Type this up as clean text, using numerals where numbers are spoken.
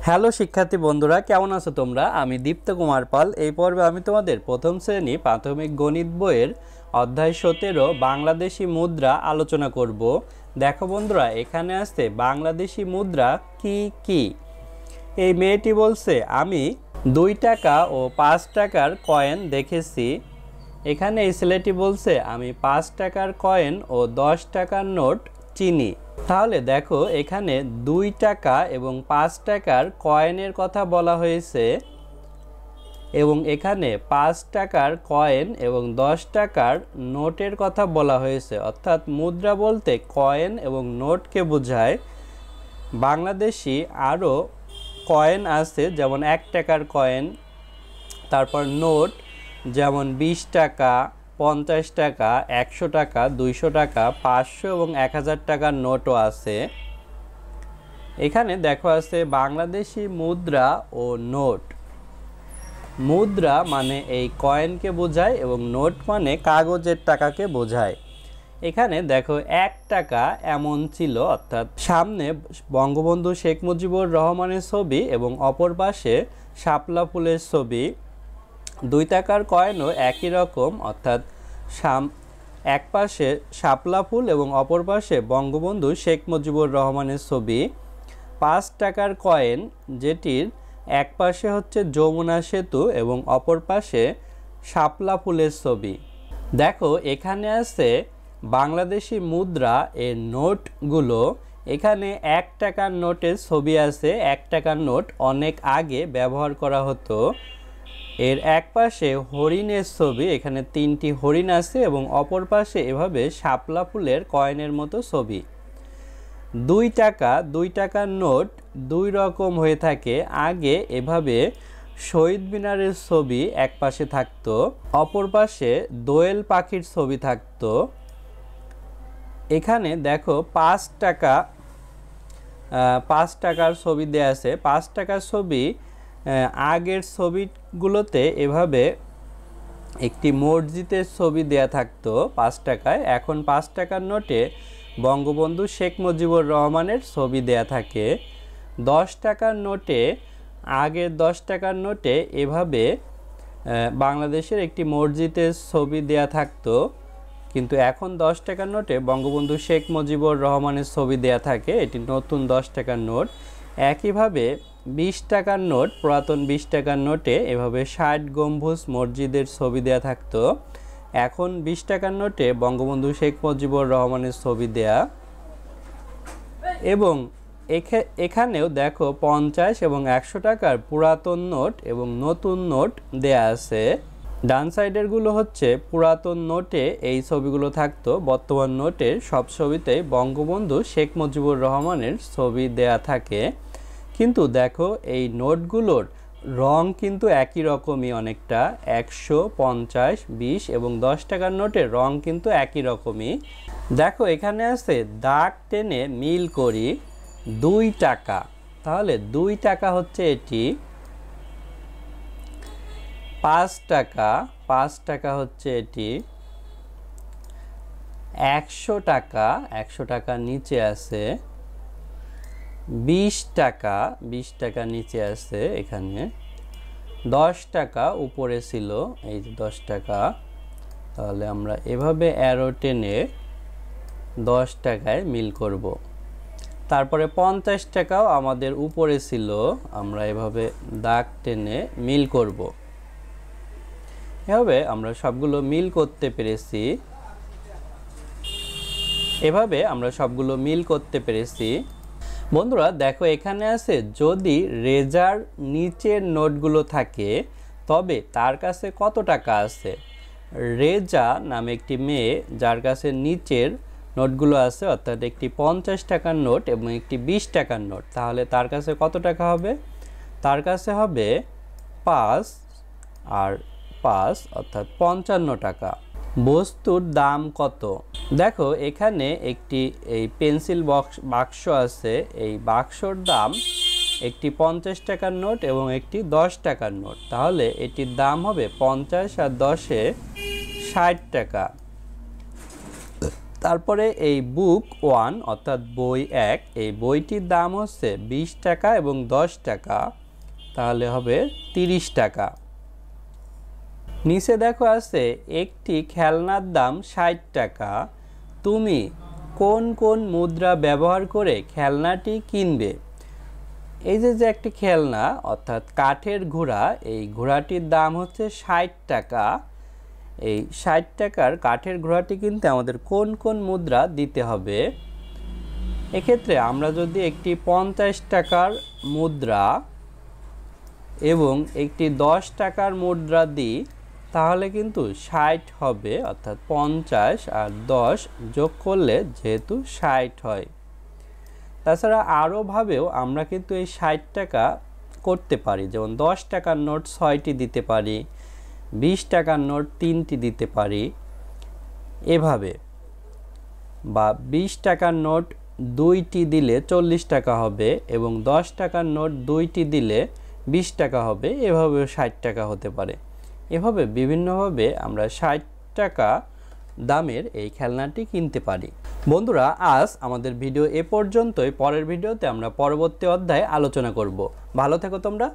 Hello শিক্ষার্থী বন্ধুরা, কেমন আছো তোমরা? আমি দীপ্ত কুমার পাল। এই পর্বে আমি তোমাদের প্রথম শ্রেণী প্রাথমিক গণিত বইয়ের অধ্যায় 17 বাংলাদেশি মুদ্রা আলোচনা করব। দেখো বন্ধুরা, এখানে আছে বাংলাদেশি মুদ্রা কি কি। এই মেয়েটি বলছে, আমি 2 টাকা ও 5 টাকার কয়েন দেখেছি। এখানে এই ছেলেটি বলছে, আমি 5 টাকার কয়েন ও 10 টাকার নোট চিনি। তাহলে দেখো, এখানে 2 টাকা এবং 5 টাকার কয়েনের কথা বলা হয়েছে এবং এখানে 5 টাকার কয়েন এবং 10 টাকার নোটের কথা বলা হয়েছে। অর্থাৎ মুদ্রা বলতে কয়েন এবং নোটকে বোঝায়। বাংলাদেশি আরও কয়েন আছে, যেমন 1 টাকার কয়েন, তারপর নোট যেমন 20 টাকা, 50 টাকা, 100 টাকা, 200 টাকা, 500 এবং 1000 টাকার নোটও আছে। এখানে দেখো আছে বাংলাদেশি মুদ্রা ও নোট। মুদ্রা মানে এই কয়েনকে বোঝায় এবং নোট মানে কাগজের টাকাকে বোঝায়। এখানে দেখো 1 টাকা এমন ছিল, অর্থাৎ সামনে বঙ্গবন্ধু শেখ মুজিবুর রহমানের ছবি এবং অপর পাশে শাপলা ফুলের ছবি। 2 টাকার কয়েনও একই রকম, অর্থাৎ এক পাশে শাপলা ফুল এবং অপর পাশে বঙ্গবন্ধু শেখ মুজিবুর রহমানের ছবি। 5 টাকার কয়েন, যেটির এক পাশে হচ্ছে যমুনা সেতু এবং অপর পাশে শাপলা ফুলের ছবি। দেখো, এখানে আছে বাংলাদেশি মুদ্রা এর নোটগুলো। এখানে 1 টাকার নোটের ছবি আছে। 1 টাকার নোট অনেক আগে ব্যবহার করা হতো। এর এক পাশে হরিণের ছবি, এখানে 3টি হরিণ আছে এবং অপর পাশে এভাবে শাপলা ফুলের কয়েনের মতো ছবি। 2 টাকার নোট 2 রকম হয়ে থাকে। আগে এভাবে শহীদ মিনারের ছবি এক পাশে থাকতো, অপর পাশে দোয়েল পাখির ছবি থাকতো। এখানে দেখো 5 টাকার ছবি দেয়া আছে। 5 টাকার ছবি আগের ছবিগুলোতে এভাবে একটি মসজিদের ছবি দেয়া থাকতো 5 টাকায়। এখন 5 টাকার নোটে বঙ্গবন্ধু শেখ মুজিবুর রহমানের ছবি দেয়া থাকে। 10 টাকার নোটে, আগের 10 টাকার নোটে এভাবে বাংলাদেশের একটি মসজিদের ছবি দেয়া থাকতো, কিন্তু এখন 10 টাকার নোটে বঙ্গবন্ধু শেখ মুজিবুর রহমানের ছবি দেয়া থাকে। এটি নতুন 10 টাকার নোট। একইভাবে 20 টাকার নোট, পুরাতন 20 টাকার নোটে এভাবে 60 গম্বুজ মসজিদের ছবি দেয়া থাকতো। এখন 20 টাকার নোটে বঙ্গবন্ধু শেখ মুজিবুর রহমানের ছবি দেয়া। এবং এখানেও দেখো 50 এবং 100 টাকার পুরাতন নোট এবং নতুন নোট দেয়া আছে। ডান সাইডের গুলো হচ্ছে পুরাতন নোটে এই ছবিগুলো থাকতো। বর্তমান নোটে সব ছবিতেই বঙ্গবন্ধু শেখ মুজিবুর রহমানের ছবি দেয়া থাকে। কিন্তু দেখো, এই নোটগুলোর রং কিন্তু একই রকমই অনেকটা। 100, 50, 20 এবং 10 টাকার নোটের রং কিন্তু একই রকমই। দেখো, এখানে আছে দাগ টেনে মিল করি 2 টাকা। তাহলে 2 টাকা হচ্ছে এটি। 5 টাকা হচ্ছে এটি। 100 টাকা নিচে আছে। 20 টাকা নিচে আছে এখানে। 10 টাকা উপরে ছিল, এই যে 10 টাকা। তাহলে আমরা এভাবে অ্যারো টেনে 10 টাকায় মিল করব। তারপরে 50 টাকাও আমাদের উপরে ছিল, আমরা এভাবে দাগ টেনে মিল করব। এভাবে আমরা সবগুলো মিল করতে পেরেছি। বন্ধুরা দেখো, এখানে আছে যদি রেজার নিচের নোটগুলো থাকে তবে তার কাছে কত টাকা আছে। রেজা নামে একটি মেয়ে, যার কাছে নিচের নোটগুলো আছে, অর্থাৎ একটি 50 টাকার নোট এবং একটি 20 টাকার নোট। তাহলে তার কাছে কত টাকা হবে? তার কাছে হবে 5 আর 5, অর্থাৎ 55 টাকা। বস্তুর দাম কত? দেখো, এখানে একটি এই পেন্সিল বাক্স আছে। এই বাক্সর দাম একটি 50 টাকার নোট এবং একটি 10 টাকার নোট। তাহলে এটির দাম হবে 50 আর 10-এ 60 টাকা। তারপরে এই বুক 1 অর্থাৎ বই 1, এই বইটির দাম হচ্ছে 20 টাকা এবং 10 টাকা, তাহলে হবে 30 টাকা। নিচে দেখো আছে একটি খেলনার দাম 60 টাকা, তুমি কোন কোন মুদ্রা ব্যবহার করে খেলনাটি কিনবে? এই যে একটি খেলনা অর্থাৎ কাঠের ঘোড়া, এই ঘোড়াটির দাম হচ্ছে 60 টাকা। এই 60 টাকার কাঠের ঘোড়াটি কিনতে আমাদের কোন কোন মুদ্রা দিতে হবে? এক্ষেত্রে আমরা যদি একটি 50 টাকার মুদ্রা এবং একটি 10 টাকার মুদ্রা দিই, তাহলে কিন্তু 60 হবে, অর্থাৎ 50 আর 10 যোগ করলে যেহেতু 60 হয়। তাছাড়া আরোভাবেও আমরা কিন্তু এই 60 টাকা করতে পারি, যেমন 10 টাকার নোট 6টি দিতে পারি, 20 টাকার নোট 3টি দিতে পারি এভাবে, বা 20 টাকার নোট 2টি দিলে 40 টাকা হবে এবং 10 টাকার নোট 2টি দিলে 20 টাকা হবে, এভাবেও 60 টাকা হতে পারে। এভাবে বিভিন্নভাবে আমরা 60 টাকা দামের এই খেলনাটি কিনতে পারি। বন্ধুরা, আজ আমাদের ভিডিও এ পর্যন্তই। পরের ভিডিওতে আমরা পরবর্তী অধ্যায়ে আলোচনা করব। ভালো থেকো তোমরা।